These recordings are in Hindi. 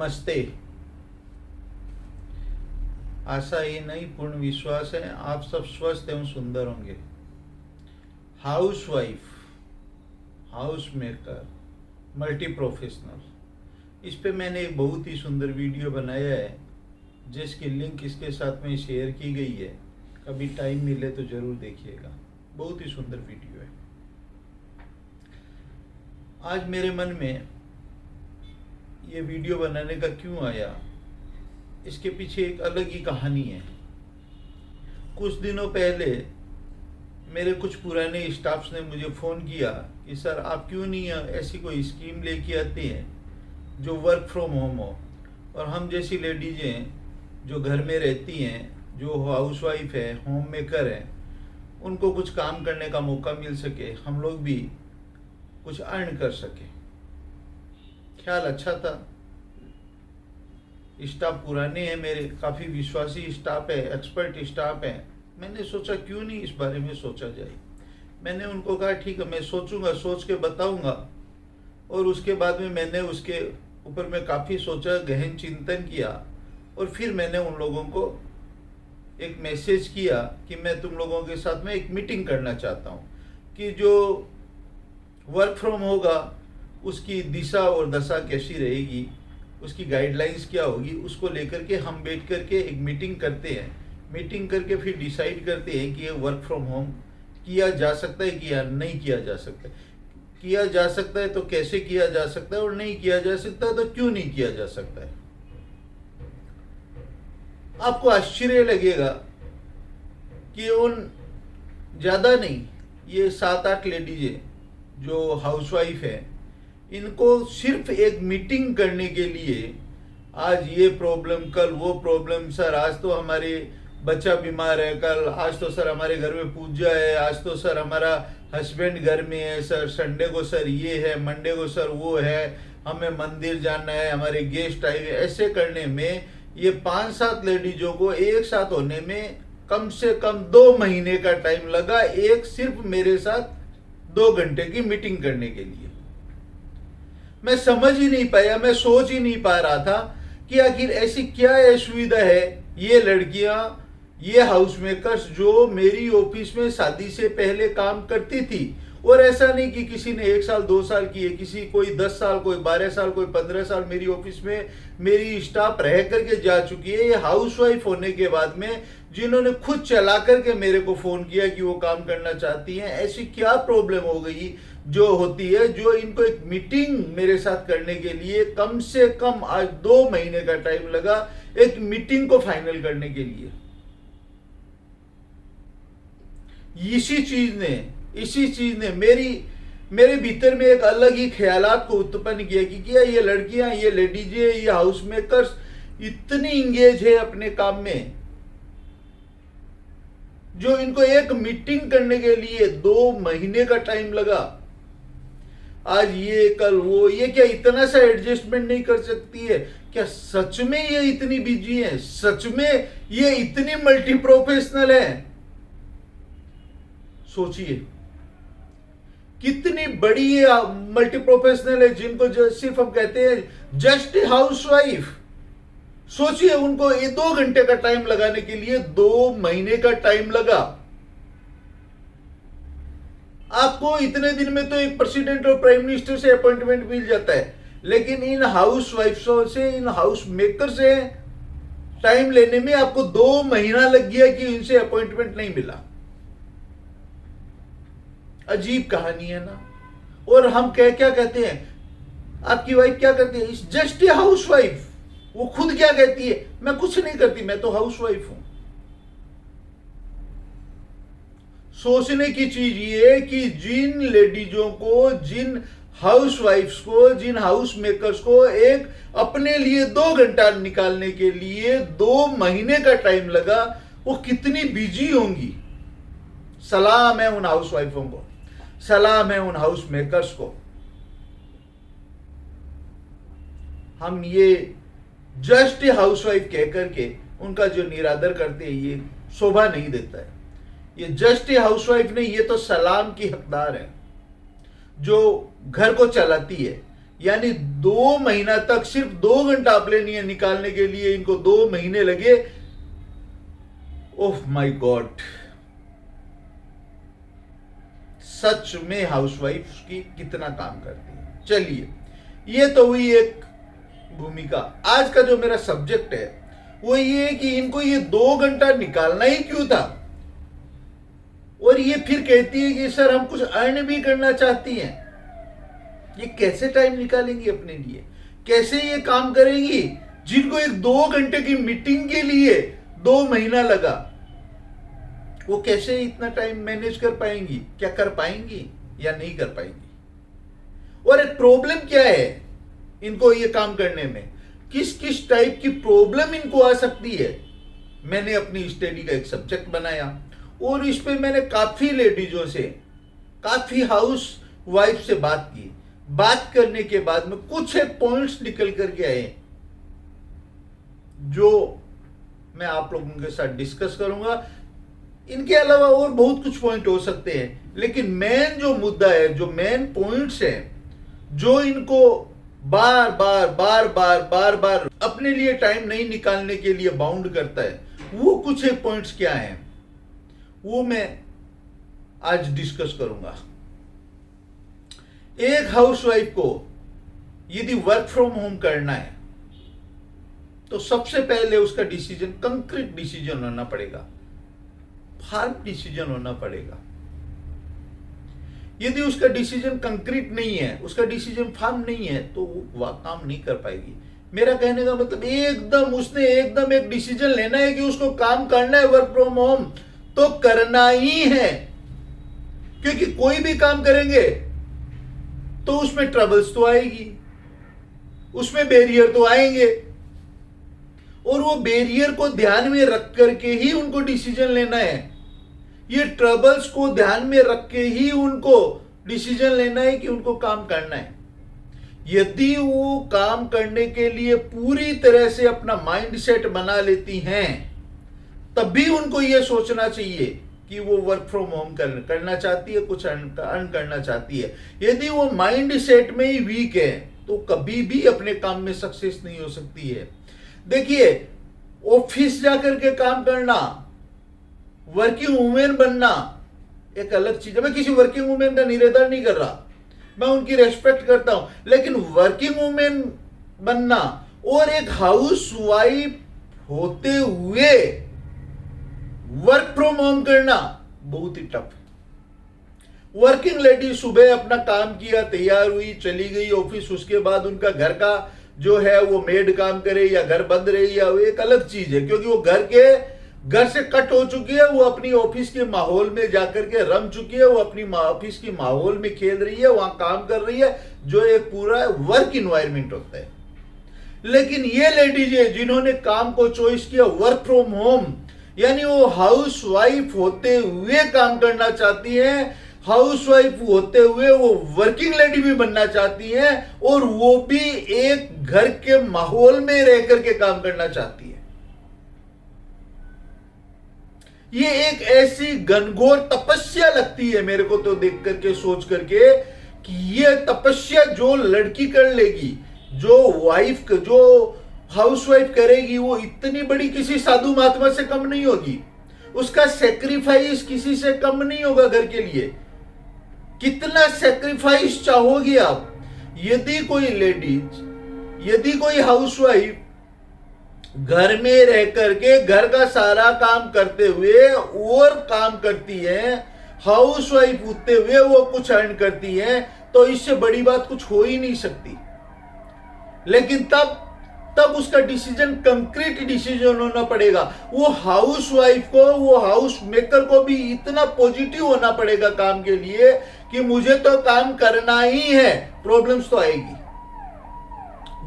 नमस्ते। आशा ही नहीं पूर्ण विश्वास है आप सब स्वस्थ एवं सुंदर होंगे। House wife, house maker, multi professional, इस पे मैंने एक बहुत ही सुंदर वीडियो बनाया है जिसकी लिंक इसके साथ में शेयर की गई है। कभी टाइम मिले तो जरूर देखिएगा, बहुत ही सुंदर वीडियो है। आज मेरे मन में ये वीडियो बनाने का क्यों आया, इसके पीछे एक अलग ही कहानी है। कुछ दिनों पहले मेरे कुछ पुराने स्टाफ्स ने मुझे फ़ोन किया कि सर आप क्यों नहीं ऐसी कोई स्कीम लेके आते हैं जो वर्क फ्रॉम होम हो, और हम जैसी लेडीजें जो घर में रहती हैं, जो हाउस वाइफ है, होम मेकर हैं, उनको कुछ काम करने का मौका मिल सके, हम लोग भी कुछ अर्न कर सके। ख्याल अच्छा था। स्टाफ पुराने हैं मेरे, काफ़ी विश्वासी स्टाफ है, एक्सपर्ट स्टाफ है। मैंने सोचा क्यों नहीं इस बारे में सोचा जाए। मैंने उनको कहा ठीक है मैं सोचूंगा, सोच के बताऊंगा। और उसके बाद में मैंने उसके ऊपर में काफ़ी सोचा, गहन चिंतन किया, और फिर मैंने उन लोगों को एक मैसेज किया कि मैं तुम लोगों के साथ में एक मीटिंग करना चाहता हूँ कि जो वर्क फ्रॉम होगा उसकी दिशा और दशा कैसी रहेगी, उसकी गाइडलाइंस क्या होगी, उसको लेकर के हम बैठ करके एक मीटिंग करते हैं। मीटिंग करके फिर डिसाइड करते हैं कि ये वर्क फ्रॉम होम किया जा सकता है कि या नहीं किया जा सकता है। किया जा सकता है तो कैसे किया जा सकता है, और नहीं किया जा सकता है तो क्यों नहीं किया जा सकता है। आपको आश्चर्य लगेगा कि उन ज़्यादा नहीं, ये 7-8 लेडीजें जो हाउसवाइफ है, इनको सिर्फ एक मीटिंग करने के लिए आज ये प्रॉब्लम, कल वो प्रॉब्लम, सर आज तो हमारे बच्चा बीमार है, कल आज तो सर हमारे घर में पूजा है, आज तो सर हमारा हस्बैंड घर में है, सर संडे को सर ये है, मंडे को सर वो है, हमें मंदिर जाना है, हमारे गेस्ट आए हुए। ऐसे करने में ये 5-7 लेडीजों को एक साथ होने में कम से कम 2 महीने का टाइम लगा, एक सिर्फ मेरे साथ 2 घंटे की मीटिंग करने के लिए। मैं समझ ही नहीं पाया, मैं सोच ही नहीं पा रहा था कि आखिर ऐसी क्या सुविधा है ये लड़कियां, ये हाउस मेकर्स जो मेरी ऑफिस में शादी से पहले काम करती थी। और ऐसा नहीं कि किसी ने 1 साल 2 साल की है, किसी कोई 10 साल, कोई 12 साल, कोई 15 साल मेरी ऑफिस में मेरी स्टाफ रह करके जा चुकी है। ये हाउसवाइफ होने के बाद में जिन्होंने खुद चला करके मेरे को फोन किया कि वो काम करना चाहती हैं। ऐसी क्या प्रॉब्लम हो गई जो होती है, जो इनको एक मीटिंग मेरे साथ करने के लिए कम से कम आज 2 महीने का टाइम लगा, एक मीटिंग को फाइनल करने के लिए। इसी चीज ने मेरे भीतर में एक अलग ही ख्यालात को उत्पन्न किया कि क्या ये लड़कियां, ये लेडीज, ये हाउस मेकर्स इतनी इंगेज है अपने काम में, जो इनको एक मीटिंग करने के लिए 2 महीने का टाइम लगा। आज ये कल वो, ये क्या इतना सा एडजस्टमेंट नहीं कर सकती है? क्या सच में ये इतनी बिजी है? सच में ये इतनी मल्टी प्रोफेशनल है? सोचिए कितनी बड़ी ये मल्टी प्रोफेशनल है, जिनको सिर्फ हम कहते हैं जस्ट हाउस वाइफ। सोचिए उनको ये 2 घंटे का टाइम लगाने के लिए 2 महीने का टाइम लगा। आपको इतने दिन में तो एक प्रेसिडेंट और प्राइम मिनिस्टर से अपॉइंटमेंट मिल जाता है, लेकिन इन हाउस वाइफ्सों से, इन हाउस मेकर से टाइम लेने में आपको 2 महीना लग गया कि इनसे अपॉइंटमेंट नहीं मिला। अजीब कहानी है ना। और हम क्या कहते हैं, आपकी वाइफ क्या करती है? इस जस्ट ए हाउस वाइफ। वो खुद क्या कहती है? मैं कुछ नहीं करती, मैं तो हाउस वाइफ हूं। सोचने की चीज ये कि जिन लेडीजों को, जिन हाउस वाइफ्स को, जिन हाउस मेकर्स को एक अपने लिए 2 घंटा निकालने के लिए 2 महीने का टाइम लगा, वो कितनी बिजी होंगी। सलाम है उन हाउस वाइफों को, सलाम है उन हाउस मेकर्स को। हम ये जस्ट हाउस वाइफ कह करके उनका जो निरादर करते हैं, ये शोभा नहीं देता है। ये जस्ट हाउस वाइफ नहीं, ये तो सलाम की हकदार है, जो घर को चलाती है, यानी 2 महीना तक सिर्फ 2 घंटा अपने निकालने के लिए इनको 2 महीने लगे। ओह माय गॉड, सच में हाउसवाइफ की कितना काम करती है। चलिए, ये तो हुई एक भूमिका। आज का जो मेरा सब्जेक्ट है वो ये है कि इनको ये 2 घंटा निकालना ही क्यों था। और ये फिर कहती है कि सर हम कुछ अर्न भी करना चाहती हैं। ये कैसे टाइम निकालेंगी अपने लिए, कैसे ये काम करेंगी जिनको एक 2 घंटे की मीटिंग के लिए 2 महीना लगा। वो कैसे इतना टाइम मैनेज कर पाएंगी, क्या कर पाएंगी या नहीं कर पाएंगी। और एक प्रॉब्लम क्या है इनको ये काम करने में, किस किस टाइप की प्रॉब्लम इनको आ सकती है। मैंने अपनी स्टडी का एक सब्जेक्ट बनाया और इस पे मैंने काफी लेडीजों से, काफी हाउस वाइफ से बात की। बात करने के बाद में कुछ एक पॉइंट्स निकल करके आए जो मैं आप लोगों के साथ डिस्कस करूंगा। इनके अलावा और बहुत कुछ पॉइंट हो सकते हैं, लेकिन मेन जो मुद्दा है, जो मेन पॉइंट्स हैं, जो इनको बार बार बार बार बार बार अपने लिए टाइम नहीं निकालने के लिए बाउंड करता है, वो कुछ एक पॉइंट्स क्या हैं वो मैं आज डिस्कस करूंगा। एक हाउसवाइफ को यदि वर्क फ्रॉम होम करना है तो सबसे पहले उसका डिसीजन कंक्रीट डिसीजन होना पड़ेगा, फार्म डिसीजन होना पड़ेगा। यदि उसका डिसीजन कंक्रीट नहीं है, उसका डिसीजन फार्म नहीं है, तो वह काम नहीं कर पाएगी। मेरा कहने का मतलब उसने एकदम एक डिसीजन लेना है कि उसको काम करना है वर्क फ्रॉम होम, तो करना ही है। क्योंकि कोई भी काम करेंगे तो उसमें ट्रबल्स तो आएगी, उसमें बैरियर तो आएंगे, और वो बैरियर को ध्यान में रख करके ही उनको डिसीजन लेना है। ये ट्रबल्स को ध्यान में रख के ही उनको डिसीजन लेना है कि उनको काम करना है। यदि वो काम करने के लिए पूरी तरह से अपना माइंड सेट बना लेती हैं, तभी उनको यह सोचना चाहिए कि वो वर्क फ्रॉम होम करना चाहती है, कुछ अर्न करना चाहती है। यदि वो माइंड सेट में ही वीक है तो कभी भी अपने काम में सक्सेस नहीं हो सकती है। देखिए, ऑफिस जाकर के काम करना, वर्किंग वुमेन बनना एक अलग चीज है। मैं किसी वर्किंग वुमेन का निरादर नहीं कर रहा, मैं उनकी रेस्पेक्ट करता हूं, लेकिन वर्किंग वुमेन बनना और एक हाउस वाइफ होते हुए वर्क फ्रॉम होम करना बहुत ही टफ है। वर्किंग लेडी सुबह अपना काम किया, तैयार हुई, चली गई ऑफिस, उसके बाद उनका घर का जो है वो मेड काम करे या घर बंद रही या वो एक अलग चीज है, क्योंकि वो घर से कट हो चुकी है, वो अपनी ऑफिस के माहौल में जाकर के रम चुकी है, वो अपनी ऑफिस के माहौल में खेल रही है, वहां काम कर रही है, जो एक पूरा वर्क इन्वायरमेंट होता है। लेकिन ये लेडीज है जिन्होंने काम को चॉइस किया वर्क फ्रॉम होम, यानी वो हाउस वाइफ होते हुए काम करना चाहती हैं, हाउस वाइफ होते हुए वो वर्किंग लेडी भी बनना चाहती हैं, और वो भी एक घर के माहौल में रह करके काम करना चाहती है। ये एक ऐसी घनघोर तपस्या लगती है मेरे को तो देख करके, सोच करके कि ये तपस्या जो लड़की कर लेगी, जो हाउस वाइफ करेगी, वो इतनी बड़ी किसी साधु महात्मा से कम नहीं होगी। उसका सेक्रीफाइस किसी से कम नहीं होगा घर के लिए। कितना सेक्रीफाइस चाहोगी आप? यदि कोई हाउस वाइफ घर में रह करके घर का सारा काम करते हुए और काम करती है, हाउस वाइफ होते हुए वो कुछ अर्न करती है, तो इससे बड़ी बात कुछ हो ही नहीं सकती। लेकिन तब उसका डिसीजन कंक्रीट डिसीजन होना पड़ेगा। वो हाउस वाइफ को, वो हाउस मेकर को भी इतना पॉजिटिव होना पड़ेगा काम के लिए कि मुझे तो काम करना ही है। प्रॉब्लम्स तो आएगी,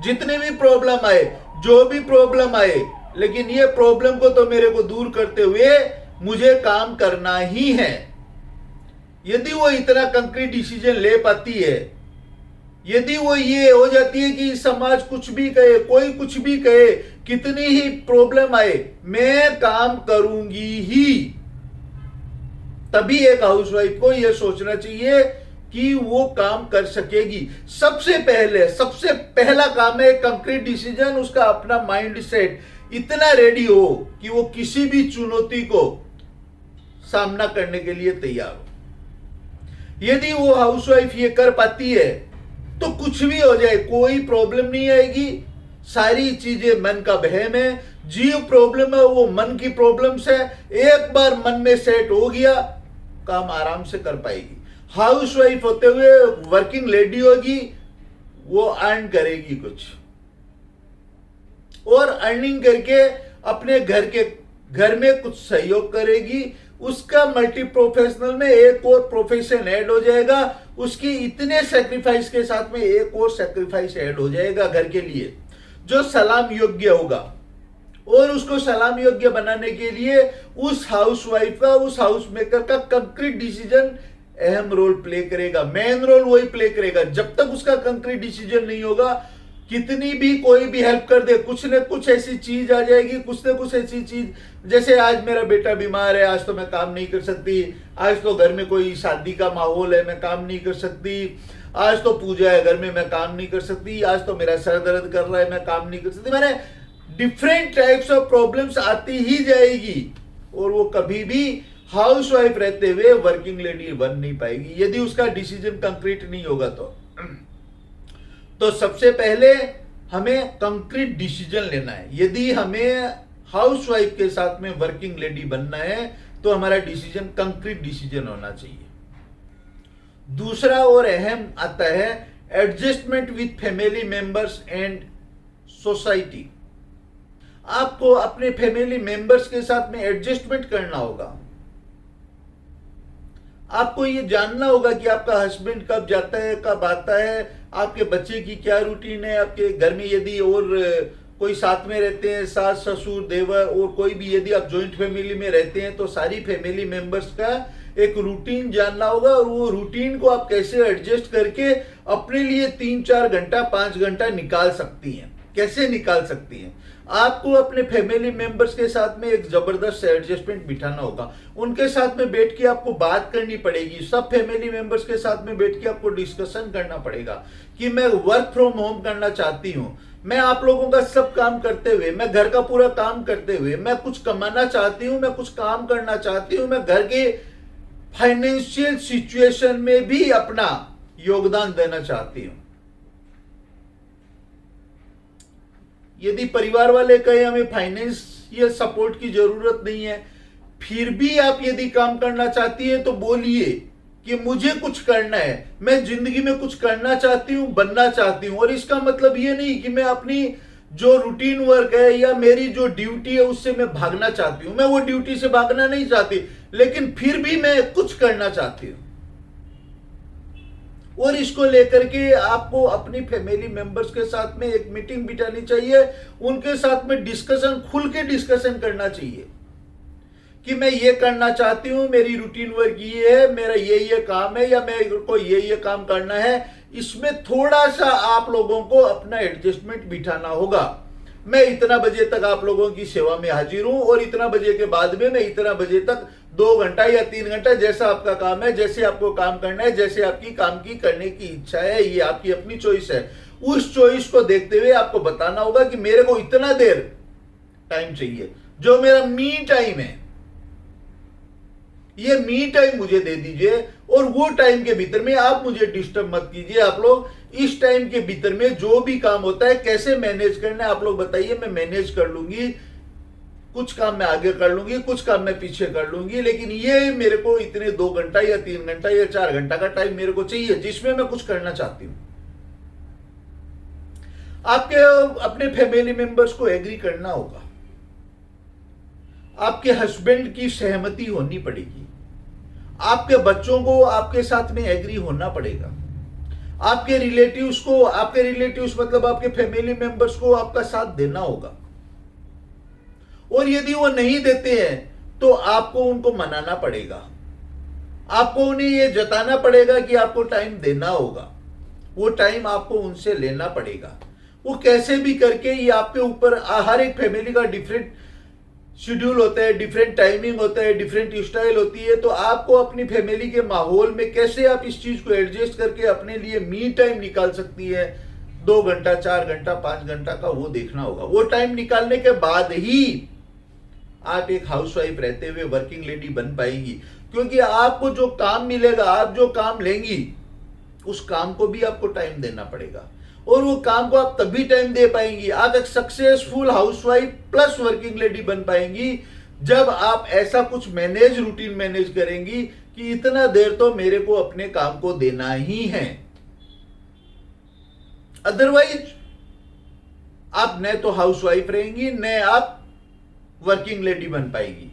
जितने भी प्रॉब्लम आए, जो भी प्रॉब्लम आए, लेकिन ये प्रॉब्लम को तो मेरे को दूर करते हुए मुझे काम करना ही है। यदि वो इतना कंक्रीट डिसीजन ले पाती है, यदि वो ये हो जाती है कि समाज कुछ भी कहे, कोई कुछ भी कहे, कितनी ही प्रॉब्लम आए, मैं काम करूंगी ही, तभी एक हाउसवाइफ को यह सोचना चाहिए कि वो काम कर सकेगी। सबसे पहला काम है कंक्रीट डिसीजन, उसका अपना माइंड सेट इतना रेडी हो कि वो किसी भी चुनौती को सामना करने के लिए तैयार हो। यदि वो हाउसवाइफ ये कर पाती है तो कुछ भी हो जाए कोई प्रॉब्लम नहीं आएगी। सारी चीजें मन का वहम है, जीव प्रॉब्लम है, वो मन की प्रॉब्लम्स है। एक बार मन में सेट हो गया, काम आराम से कर पाएगी। हाउसवाइफ होते हुए वर्किंग लेडी होगी, वो अर्न करेगी कुछ, और अर्निंग करके अपने घर में कुछ सहयोग करेगी। उसका मल्टी प्रोफेशनल में एक और प्रोफेशन ऐड हो जाएगा। उसकी इतने सेक्रीफाइस के साथ में एक और सेक्रीफाइस ऐड हो जाएगा घर के लिए, जो सलाम योग्य होगा। और उसको सलाम योग्य बनाने के लिए उस हाउसवाइफ का, उस हाउस मेकर का कंक्रीट डिसीजन अहम रोल प्ले करेगा। मेन रोल वही प्ले करेगा। जब तक उसका कंक्रीट डिसीजन नहीं होगा, कितनी भी कोई भी हेल्प कर दे, कुछ न कुछ ऐसी चीज आ जाएगी, कुछ न कुछ ऐसी चीज, जैसे आज मेरा बेटा बीमार है, आज तो मैं काम नहीं कर सकती, आज तो घर में कोई शादी का माहौल है, मैं काम नहीं कर सकती, आज तो पूजा है घर में, मैं काम नहीं कर सकती, आज तो मेरा सर दर्द कर रहा है, मैं काम नहीं कर सकती। मैंने डिफरेंट टाइप्स ऑफ प्रॉब्लम्स आती ही जाएगी, और वो कभी भी हाउसवाइफ रहते हुए वर्किंग लेडी बन नहीं पाएगी यदि उसका डिसीजन कंक्रीट नहीं होगा। तो सबसे पहले हमें कंक्रीट डिसीजन लेना है। यदि हमें हाउसवाइफ के साथ में वर्किंग लेडी बनना है तो हमारा डिसीजन कंक्रीट डिसीजन होना चाहिए। दूसरा और अहम आता है adjustment with family members and society. आपको अपने फैमिली मेंबर्स के साथ में एडजस्टमेंट करना होगा। आपको ये जानना होगा कि आपका हस्बैंड कब जाता है, कब आता है, आपके बच्चे की क्या रूटीन है, आपके घर में यदि और कोई साथ में रहते हैं, सास ससुर देवर, और कोई भी यदि आप जॉइंट फैमिली में रहते हैं तो सारी फैमिली मेंबर्स का एक रूटीन जानना होगा। और वो रूटीन को आप कैसे एडजस्ट करके अपने लिए 3-4 घंटा 5 घंटा निकाल सकती हैं, कैसे निकाल सकती हैं। आपको अपने फैमिली मेंबर्स के साथ में एक जबरदस्त एडजस्टमेंट बिठाना होगा। उनके साथ में बैठ के आपको बात करनी पड़ेगी। सब फैमिली मेंबर्स के साथ में बैठ के आपको डिस्कशन करना पड़ेगा कि मैं वर्क फ्रॉम होम करना चाहती हूं, मैं आप लोगों का सब काम करते हुए, मैं घर का पूरा काम करते हुए, मैं कुछ कमाना चाहती हूं, मैं कुछ काम करना चाहती हूं, मैं घर के फाइनेंशियल सिचुएशन में भी अपना योगदान देना चाहती हूं। यदि परिवार वाले कहे हमें फाइनेंशियल सपोर्ट की जरूरत नहीं है, फिर भी आप यदि काम करना चाहती है तो बोलिए कि मुझे कुछ करना है, मैं जिंदगी में कुछ करना चाहती हूं, बनना चाहती हूं। और इसका मतलब ये नहीं कि मैं अपनी जो रूटीन वर्क है या मेरी जो ड्यूटी है उससे मैं भागना चाहती हूं। मैं वो ड्यूटी से भागना नहीं चाहती, लेकिन फिर भी मैं कुछ करना चाहती हूं। और इसको लेकर के आपको अपनी फैमिली मेंबर्स के साथ में एक मीटिंग बिठानी चाहिए, उनके साथ में डिस्कशन, खुल के डिस्कशन करना चाहिए कि मैं ये करना चाहती हूं, मेरी रूटीन वर्क ये है, मेरा ये काम है, या मेरे को ये काम करना है। इसमें थोड़ा सा आप लोगों को अपना एडजस्टमेंट बिठाना होगा। मैं इतना बजे तक आप लोगों की सेवा में हाजिर हूं, और इतना बजे के बाद में मैं इतना बजे तक 2 घंटा या 3 घंटा, जैसा आपका काम है, जैसे आपको काम करना है, जैसे आपकी काम की करने की इच्छा है, ये आपकी अपनी चॉइस है। उस चॉइस को देखते हुए आपको बताना होगा कि मेरे को इतना देर टाइम चाहिए, जो मेरा मी टाइम है, ये मी टाइम मुझे दे दीजिए, और वो टाइम के भीतर में आप मुझे डिस्टर्ब मत कीजिए। आप लोग इस टाइम के भीतर में जो भी काम होता है कैसे मैनेज करना है आप लोग बताइए, मैं मैनेज कर लूंगी। कुछ काम मैं आगे कर लूंगी, कुछ काम मैं पीछे कर लूंगी, लेकिन ये मेरे को इतने 2 घंटा या 3 घंटा या 4 घंटा का टाइम मेरे को चाहिए, जिसमें मैं कुछ करना चाहती हूं। आपके अपने फैमिली मेंबर्स को एग्री करना होगा। आपके हस्बैंड की सहमति होनी पड़ेगी। आपके बच्चों को आपके साथ में एग्री होना पड़ेगा। आपके रिलेटिव्स मतलब आपके फैमिली मेंबर्स को आपका साथ देना होगा। और यदि वो नहीं देते हैं तो आपको उनको मनाना पड़ेगा। आपको उन्हें ये जताना पड़ेगा कि आपको टाइम देना होगा, वो टाइम आपको उनसे लेना पड़ेगा। वो कैसे भी करके, ये आपके ऊपर, हर एक फैमिली का डिफरेंट शेड्यूल होता है, डिफरेंट टाइमिंग होता है, डिफरेंट स्टाइल होती है, तो आपको अपनी फैमिली के माहौल में कैसे आप इस चीज को एडजस्ट करके अपने लिए मी टाइम निकाल सकती है, 2 घंटा, 4 घंटा, 5 घंटा का, वो देखना होगा। वो टाइम निकालने के बाद ही आप एक हाउसवाइफ रहते हुए वर्किंग लेडी बन पाएंगी, क्योंकि आपको जो काम मिलेगा, आप जो काम लेंगी, उस काम को भी आपको टाइम देना पड़ेगा, और वो काम को आप तभी टाइम दे पाएंगी, आप एक successful housewife plus working lady बन पाएंगी, जब आप ऐसा कुछ रूटीन मैनेज करेंगी कि इतना देर तो मेरे को अपने काम को देना ही है। अदरवाइज आप न तो हाउसवाइफ रहेंगी, न आप वर्किंग लेडी बन पाएगी,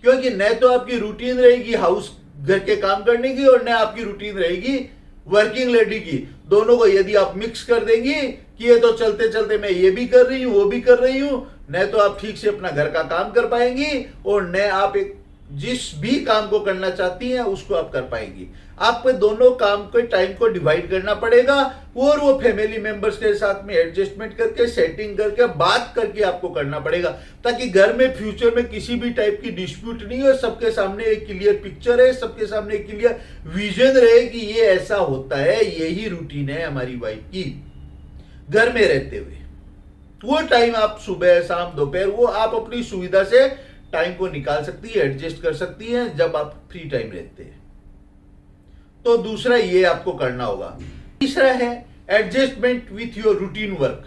क्योंकि न तो आपकी रूटीन रहेगी घर के काम करने की, और न आपकी रूटीन रहेगी वर्किंग लेडी की। दोनों को यदि आप मिक्स कर देंगी कि ये तो चलते चलते मैं ये भी कर रही हूं, वो भी कर रही हूं, न तो आप ठीक से अपना घर का काम कर पाएंगी, और न आप एक जिस भी काम को करना चाहती हैं उसको आप कर पाएंगी। आपको दोनों काम के टाइम को डिवाइड करना पड़ेगा, और वो फैमिली मेंबर्स के साथ में एडजस्टमेंट करके, सेटिंग करके, बात करके आपको करना पड़ेगा, ताकि घर में फ्यूचर में किसी भी टाइप की डिस्प्यूट नहीं हो, सबके सामने एक क्लियर पिक्चर है, सबके सामने एक क्लियर विजन रहे कि ये ऐसा होता है, यही रूटीन है हमारी वाइफ की घर में रहते हुए। वो टाइम आप सुबह, शाम, दोपहर, वो आप अपनी सुविधा से टाइम को निकाल सकती है, एडजस्ट कर सकती है, जब आप फ्री टाइम रहते हैं। तो दूसरा ये आपको करना होगा। तीसरा है adjustment with your routine work.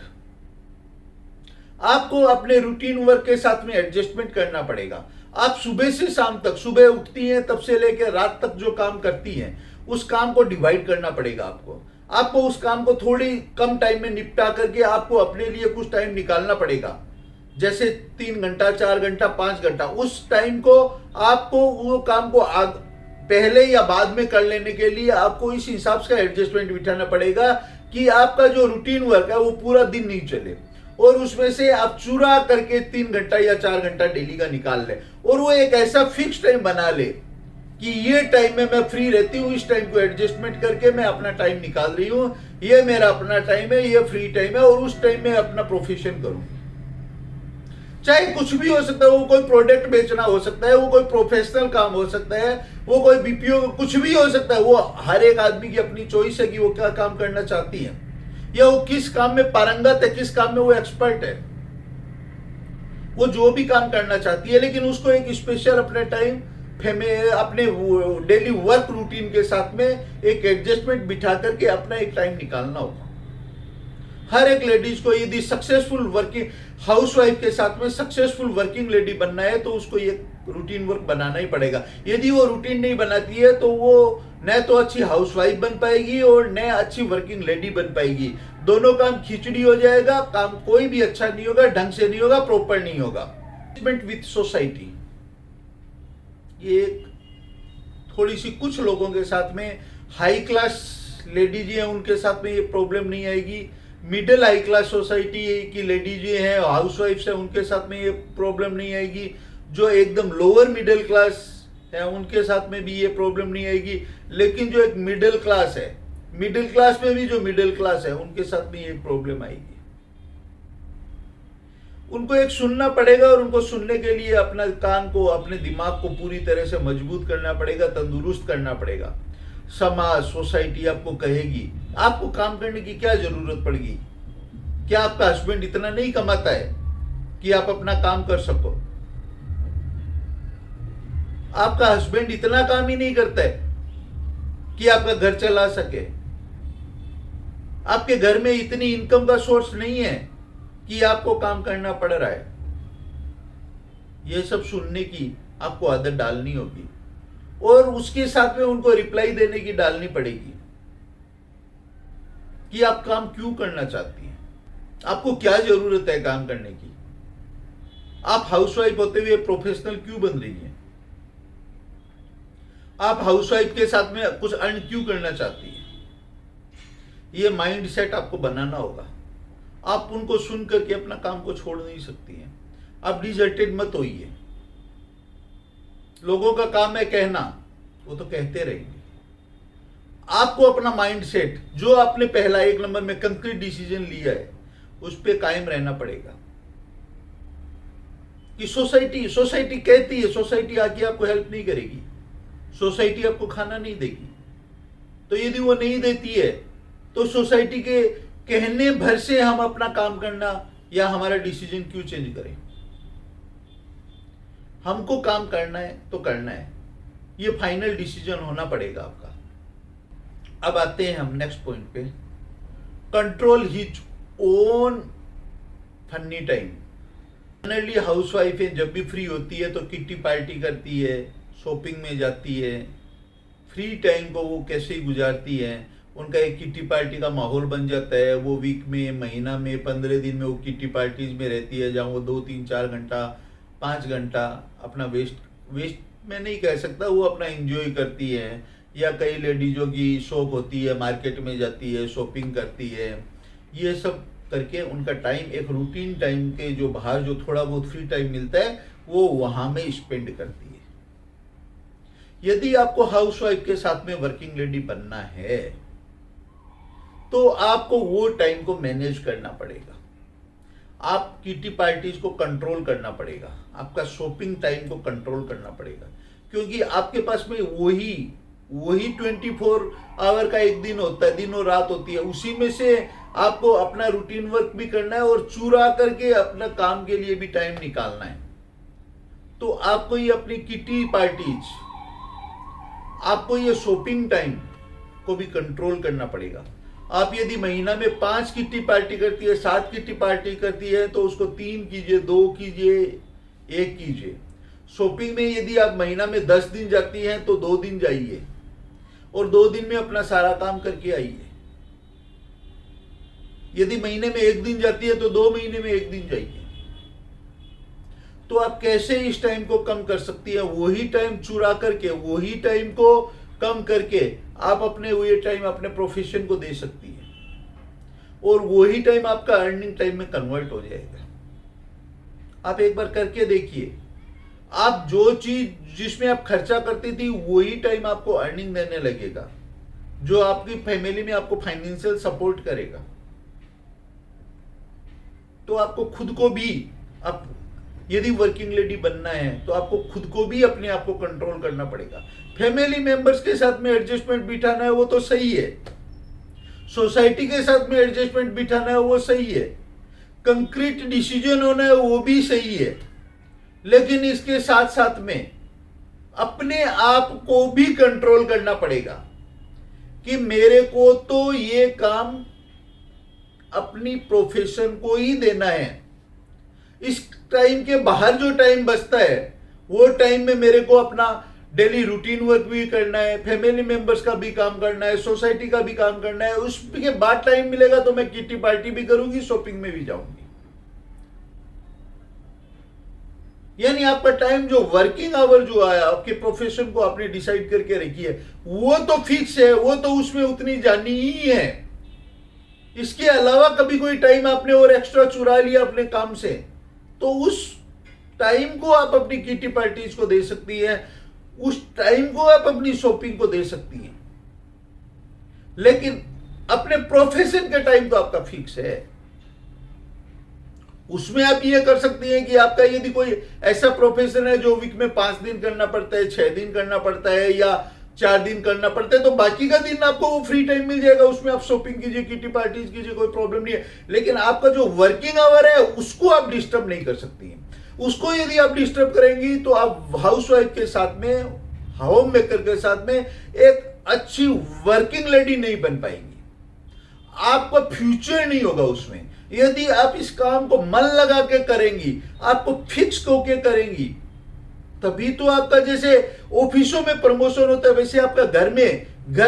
आपको अपने रूटीन वर्क के साथ में एडजस्टमेंट करना पड़ेगा। आप सुबह से शाम तक, सुबह उठती हैं तब से लेकर रात तक जो काम करती हैं, उस काम को डिवाइड करना पड़ेगा आपको उस काम को थोड़ी कम टाइम में निपटा करके आपको अपने लिए कुछ टाइम निकालना पड़ेगा, जैसे 3 घंटा, 4 घंटा, 5 घंटा। उस टाइम को आपको वो काम को पहले या बाद में कर लेने के लिए आपको इस हिसाब से एडजस्टमेंट बिठाना पड़ेगा कि आपका जो रूटीन वर्क है वो पूरा दिन नहीं चले, और उसमें से आप चुरा करके 3 घंटा या 4 घंटा डेली का निकाल ले, और वो एक ऐसा फिक्स टाइम बना ले कि ये टाइम में मैं फ्री रहती हूँ, इस टाइम को एडजस्टमेंट करके मैं अपना टाइम निकाल रही हूँ, ये मेरा अपना टाइम है, ये फ्री टाइम है, और उस टाइम में अपना प्रोफेशन करूँ। चाहे कुछ भी हो सकता है, वो कोई प्रोडक्ट बेचना हो सकता है, वो कोई प्रोफेशनल काम हो सकता है, वो कोई बीपीओ, कुछ भी हो सकता है। वो हर एक आदमी की अपनी चॉइस है कि वो क्या काम करना चाहती है, या वो किस काम में पारंगत है, किस काम में वो एक्सपर्ट है। वो जो भी काम करना चाहती है, लेकिन उसको एक स्पेशल अपने टाइम, अपने डेली वर्क रूटीन के साथ में एक एडजस्टमेंट बिठा करके अपना एक टाइम निकालना होगा। हर एक लेडीज को यदि सक्सेसफुल वर्किंग हाउसवाइफ के साथ में सक्सेसफुल वर्किंग लेडी बनना है, तो उसको ये रूटीन वर्क बनाना ही पड़ेगा। यदि वो रूटीन नहीं बनाती है तो वो न तो अच्छी हाउसवाइफ बन पाएगी और न अच्छी वर्किंग लेडी बन पाएगी। दोनों काम खिचड़ी हो जाएगा, काम कोई भी अच्छा नहीं होगा, ढंग से नहीं होगा, प्रॉपर नहीं होगा। विथ सोसाइटी, ये थोड़ी सी कुछ लोगों के साथ में, हाई क्लास लेडीज हैं उनके साथ में ये प्रॉब्लम नहीं आएगी। मिडिल हाई क्लास सोसाइटी की लेडीज जो है, हाउसवाइफ्स है, उनके साथ में ये प्रॉब्लम नहीं आएगी। जो एकदम लोअर मिडिल क्लास है उनके साथ में भी ये प्रॉब्लम नहीं आएगी। लेकिन जो एक मिडिल क्लास है, मिडिल क्लास में भी जो मिडिल क्लास है उनके साथ में ये प्रॉब्लम आएगी। उनको एक सुनना पड़ेगा, और उनको सुनने के लिए अपना कान को, अपने दिमाग को पूरी तरह से मजबूत करना पड़ेगा, तंदुरुस्त करना पड़ेगा। समाज, सोसाइटी आपको कहेगी आपको काम करने की क्या जरूरत पड़ेगी, क्या आपका हस्बैंड इतना नहीं कमाता है कि आप अपना काम कर सको? आपका हस्बैंड इतना काम ही नहीं करता है कि आपका घर चला सके? आपके घर में इतनी इनकम का सोर्स नहीं है कि आपको काम करना पड़ रहा है? यह सब सुनने की आपको आदत डालनी होगी, और उसके साथ में उनको रिप्लाई देने की डालनी पड़ेगी कि आप काम क्यों करना चाहती हैं, आपको क्या जरूरत है काम करने की, आप हाउसवाइफ होते हुए प्रोफेशनल क्यों बन रही हैं, आप हाउसवाइफ के साथ में कुछ अर्न क्यों करना चाहती हैं। ये माइंड सेट आपको बनाना होगा। आप उनको सुन करके अपना काम को छोड़ नहीं सकती हैं। आप डिजर्टेड मत होइए। लोगों का काम है कहना, वो तो कहते रहेंगे। आपको अपना माइंड सेट, जो आपने पहला 1 नंबर में कंक्रीट डिसीजन लिया है, उस पे कायम रहना पड़ेगा। कि सोसाइटी कहती है, सोसाइटी आके आपको हेल्प नहीं करेगी, सोसाइटी आपको खाना नहीं देगी। तो यदि वो नहीं देती है तो सोसाइटी के कहने भर से हम अपना काम करना या हमारा डिसीजन क्यों चेंज करें? हमको काम करना है तो करना है, ये फाइनल डिसीजन होना पड़ेगा आपका। अब आते हैं हम नेक्स्ट पॉइंट पे, control his own funny time. Generally housewife जब भी फ्री होती है तो किट्टी पार्टी करती है, शॉपिंग में जाती है, फ्री टाइम को वो कैसे ही गुजारती है, उनका एक किट्टी पार्टी का माहौल बन जाता है। वो वीक में, महीना में, 15 दिन में वो किट्टी पार्टीज में रहती है, जहाँ वो 2, 3, 4 घंटा, 5 घंटा अपना वेस्ट मैं नहीं कह सकता, वो अपना एंजॉय करती है। या कई लेडीजों की शौक होती है, मार्केट में जाती है, शॉपिंग करती है, ये सब करके उनका टाइम, एक रूटीन टाइम के जो बाहर जो थोड़ा बहुत फ्री टाइम मिलता है वो वहां में स्पेंड करती है। यदि आपको हाउसवाइफ के साथ में वर्किंग लेडी बनना है तो आपको वो टाइम को मैनेज करना पड़ेगा, आप किटी पार्टीज को कंट्रोल करना पड़ेगा, आपका शॉपिंग टाइम को कंट्रोल करना पड़ेगा, क्योंकि आपके पास में वही 24 आवर का एक दिन होता है, दिन और रात होती है, उसी में से आपको अपना रूटीन वर्क भी करना है और चुरा करके अपना काम के लिए भी टाइम निकालना है। तो आपको ये अपनी किटी पार्टीज, आपको ये शॉपिंग टाइम को भी कंट्रोल करना पड़ेगा। आप यदि महीना में 5 किट्टी पार्टी करती है, 7 किट्टी पार्टी करती है तो उसको 3 कीजिए, 2 कीजिए, 1 कीजिए। शॉपिंग में यदि आप महीना में 10 दिन जाती हैं तो 2 दिन जाइए और 2 दिन में अपना सारा काम करके आइए। यदि महीने में 1 दिन जाती है तो 2 महीने में 1 दिन जाइए। तो आप कैसे इस टाइम को कम कर सकती है? वही टाइम चुरा करके, वही टाइम को कम करके आप अपने वही टाइम अपने प्रोफेशन को दे सकती है और वही टाइम आपका अर्निंग टाइम में कन्वर्ट हो जाएगा। आप एक बार करके देखिए, आप जो चीज जिसमें आप खर्चा करती थी वही टाइम आपको अर्निंग देने लगेगा, जो आपकी फैमिली में आपको फाइनेंशियल सपोर्ट करेगा। तो आपको खुद को भी, आप यदि वर्किंग लेडी बनना है तो आपको खुद को भी अपने आप को कंट्रोल करना पड़ेगा। फैमिली मेंबर्स के साथ में एडजस्टमेंट बिठाना है वो तो सही है, सोसाइटी के साथ में एडजस्टमेंट बिठाना है वो सही है, कंक्रीट डिसीजन होना है वो भी सही है, लेकिन इसके साथ साथ में अपने आप को भी कंट्रोल करना पड़ेगा कि मेरे को तो ये काम अपनी प्रोफेशन को ही देना है। इस टाइम के बाहर जो टाइम बचता है वो टाइम में मेरे को अपना डेली रूटीन वर्क भी करना है, फैमिली मेंबर्स का भी काम करना है, सोसाइटी का भी काम करना है। उसके बाद टाइम मिलेगा तो मैं किटी पार्टी भी करूंगी, शॉपिंग में भी जाऊंगी। यानी आपका टाइम जो वर्किंग आवर जो आया, आपके प्रोफेशन को आपने डिसाइड करके रखी है वो तो फिक्स है, वो तो उसमें उतनी जानी ही है। इसके अलावा कभी कोई टाइम आपने और एक्स्ट्रा चुरा लिया अपने काम से तो उस टाइम को आप अपनी किटी पार्टीज को दे सकती है, उस टाइम को आप अपनी शॉपिंग को दे सकती हैं, लेकिन अपने प्रोफेशन का टाइम तो आपका फिक्स है। उसमें आप ये कर सकती हैं कि आपका यदि कोई ऐसा प्रोफेशन है जो वीक में 5 दिन करना पड़ता है, 6 दिन करना पड़ता है या 4 दिन करना पड़ता है, तो बाकी का दिन आपको वो फ्री टाइम मिल जाएगा, उसमें आप शॉपिंग कीजिए, किटी पार्टीज कीजिए, कोई प्रॉब्लम नहीं है। लेकिन आपका जो वर्किंग आवर है उसको आप डिस्टर्ब नहीं कर सकती हैं। उसको यदि आप डिस्टर्ब करेंगी तो आप हाउसवाइफ के साथ में, होम मेकर के साथ में एक अच्छी वर्किंग लेडी नहीं बन पाएंगी, आपका फ्यूचर नहीं होगा उसमें। यदि आप इस काम को मन लगा के करेंगी, आपको फिक्स होके करेंगी, तभी तो आपका जैसे ऑफिसों में प्रमोशन होता है वैसे आपका घर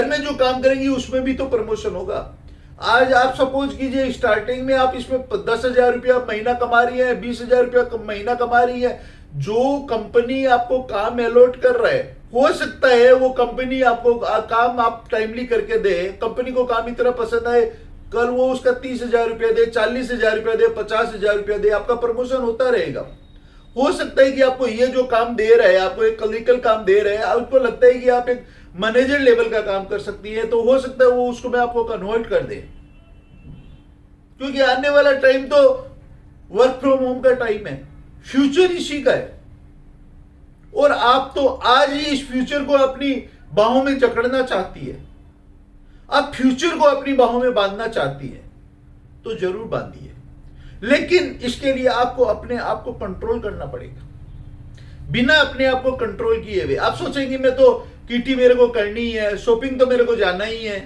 में जो काम करेंगी उसमें भी तो प्रमोशन होगा। आज आप सपोज कीजिए स्टार्टिंग में आप इसमें 10,000 रुपया महीना कमा रही है, 20,000 रुपया महीना कमा रही है, जो कंपनी आपको काम अलॉट कर रहा है हो सकता है वो कंपनी आपको काम आप टाइमली करके दे, कंपनी को काम इतना पसंद आए, कल वो उसका 30,000 रुपया दे, 40,000 रुपया दे, 50,000 रुपया दे, आपका प्रमोशन होता रहेगा। हो सकता है कि आपको ये जो काम दे रहा है, आपको एक क्लरिकल काम दे रहे हैं, आपको लगता है कि आप एक मैनेजर लेवल का काम कर सकती है, तो हो सकता है वो उसको मैं आपको कन्वर्ट कर दे, क्योंकि आने वाला टाइम तो वर्क फ्रॉम होम का टाइम है, फ्यूचर इसी का है। और आप तो आज ही इस फ्यूचर को अपनी बाहों में जकड़ना चाहती है, आप फ्यूचर को अपनी बाहों में बांधना चाहती है, तो जरूर बांधिए, लेकिन इसके लिए आपको अपने आप को कंट्रोल करना पड़ेगा। बिना अपने आप को कंट्रोल किए हुए आप सोचेंगे मैं तो किटी मेरे को करनी ही है, शॉपिंग तो मेरे को जाना ही है,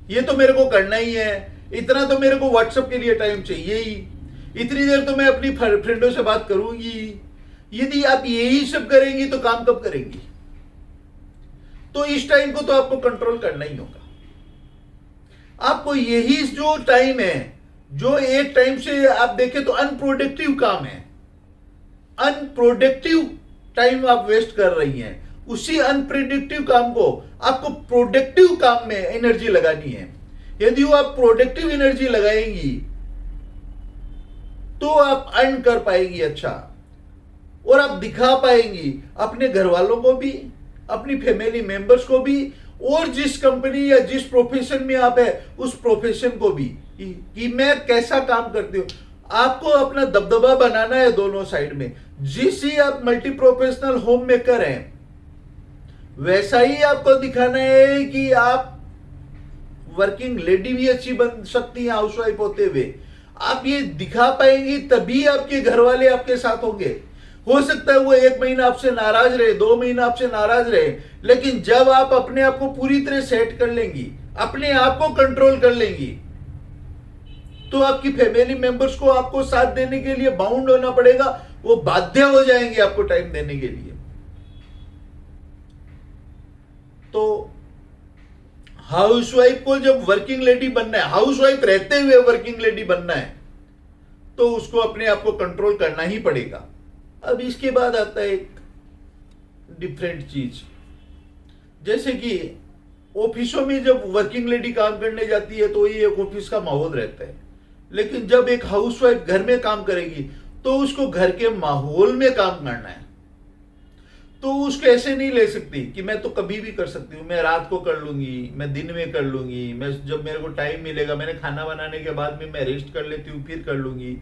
ये तो मेरे को करना ही है, इतना तो मेरे को व्हाट्सएप के लिए टाइम चाहिए ही, इतनी देर तो मैं अपनी फ्रेंडों से बात करूंगी। यदि आप यही सब करेंगी तो काम कब करेंगी? तो इस टाइम को तो आपको कंट्रोल करना ही होगा। आपको यही जो टाइम है, जो एक टाइम से आप देखें तो अनप्रोडक्टिव काम है, अनप्रोडक्टिव टाइम आप वेस्ट कर रही हैं, उसी अनप्रोडक्टिव काम को आपको प्रोडक्टिव काम में एनर्जी लगानी है। यदि वो आप प्रोडक्टिव एनर्जी लगाएंगी तो आप अर्न कर पाएंगी अच्छा, और आप दिखा पाएंगी अपने घर वालों को भी, अपनी फैमिली मेंबर्स को भी, और जिस कंपनी या जिस प्रोफेशन में आप है उस प्रोफेशन को भी कि मैं कैसा काम करती हूं। आपको अपना दबदबा बनाना है दोनों साइड में। जिस ही आप मल्टी प्रोफेशनल होम मेकर हैं, वैसा ही आपको दिखाना है कि आप वर्किंग लेडी भी अच्छी बन सकती हैं हाउसवाइफ होते हुए। आप ये दिखा पाएंगी तभी आपके घर वाले आपके साथ होंगे। हो सकता है वो 1 महीना आपसे नाराज रहे, 2 महीना आपसे नाराज रहे, लेकिन जब आप अपने आप को पूरी तरह सेट कर लेंगी, अपने आप को कंट्रोल कर लेंगी, तो आपकी फैमिली मेंबर्स को आपको साथ देने के लिए बाउंड होना पड़ेगा, वो बाध्य हो जाएंगे आपको टाइम देने के लिए। तो हाउसवाइफ को जब वर्किंग लेडी बनना है, हाउसवाइफ रहते हुए वर्किंग लेडी बनना है, तो उसको अपने आप को कंट्रोल करना ही पड़ेगा। अब इसके बाद आता है एक डिफरेंट चीज, जैसे कि ऑफिसों में जब वर्किंग लेडी काम करने जाती है तो ये एक ऑफिस का माहौल रहता है, लेकिन जब एक हाउसवाइफ घर में काम करेगी तो उसको घर के माहौल में काम करना है। तो उसको ऐसे नहीं ले सकती कि मैं तो कभी भी कर सकती हूँ, मैं रात को कर लूंगी, मैं दिन में कर लूंगी, मैं जब मेरे को टाइम मिलेगा, मैंने खाना बनाने के बाद में मैं रेस्ट कर लेती हूँ फिर कर लूंगी,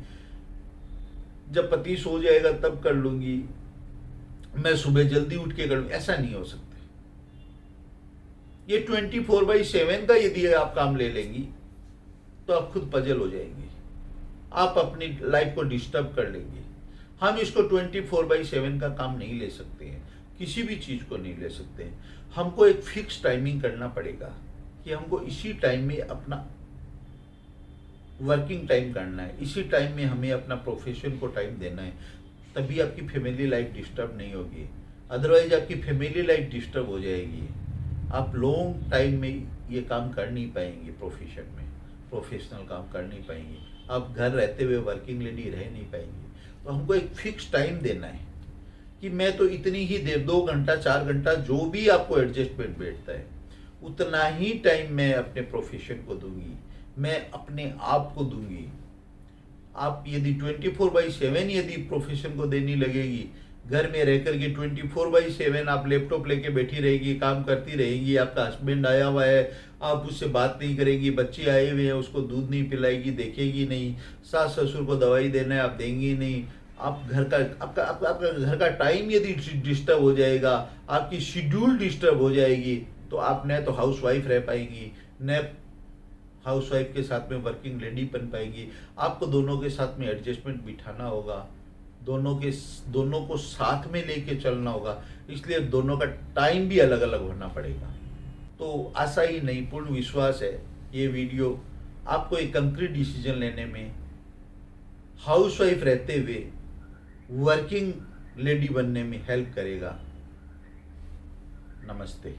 जब पति सो जाएगा तब कर लूंगी, मैं सुबह जल्दी उठ के कर लूंगी। ऐसा नहीं हो सकता। ये 24/7 का यदि आप काम ले लेंगी तो आप खुद पजल हो जाएंगी, आप अपनी लाइफ को डिस्टर्ब कर लेंगी। हम इसको 24/7 का काम नहीं ले सकते हैं, किसी भी चीज को नहीं ले सकते हैं। हमको एक फिक्स टाइमिंग करना पड़ेगा कि हमको इसी टाइम में अपना वर्किंग टाइम करना है, इसी टाइम में हमें अपना प्रोफेशन को टाइम देना है, तभी आपकी फैमिली लाइफ डिस्टर्ब नहीं होगी। अदरवाइज आपकी फैमिली लाइफ डिस्टर्ब हो जाएगी, आप लॉन्ग टाइम में ये काम कर नहीं पाएंगे, प्रोफेशन में प्रोफेशनल काम कर नहीं पाएंगे, आप घर रहते हुए वर्किंग लेडी रह नहीं पाएंगे। तो हमको एक फिक्स टाइम देना है कि मैं तो इतनी ही देर, 2 घंटा 4 घंटा जो भी आपको एडजस्टमेंट बैठता है, उतना ही टाइम मैं अपने प्रोफेशन को दूंगी, मैं अपने आप को दूंगी। आप यदि 24/7 यदि प्रोफेशन को देनी लगेगी, घर में रह करके 24/7 आप लैपटॉप लेके बैठी रहेगी, काम करती रहेगी, आपका हस्बैंड आया हुआ है, आप उससे बात नहीं करेंगी, बच्चे आए हुए हैं उसको दूध नहीं पिलाएगी, देखेगी नहीं, सास ससुर को दवाई देना है आप देंगी नहीं, आप घर का आपका घर का टाइम यदि डिस्टर्ब हो जाएगा, आपकी शेड्यूल डिस्टर्ब हो जाएगी, तो आप न तो हाउस वाइफ रह पाएंगी, न हाउसवाइफ के साथ में वर्किंग लेडी बन पाएगी। आपको दोनों के साथ में एडजस्टमेंट बिठाना होगा, दोनों को साथ में लेके चलना होगा, इसलिए दोनों का टाइम भी अलग अलग होना पड़ेगा। तो आशा ही नहीं, पूर्ण विश्वास है ये वीडियो आपको एक कंक्रीट डिसीजन लेने में, हाउसवाइफ रहते हुए वर्किंग लेडी बनने में हेल्प करेगा। नमस्ते।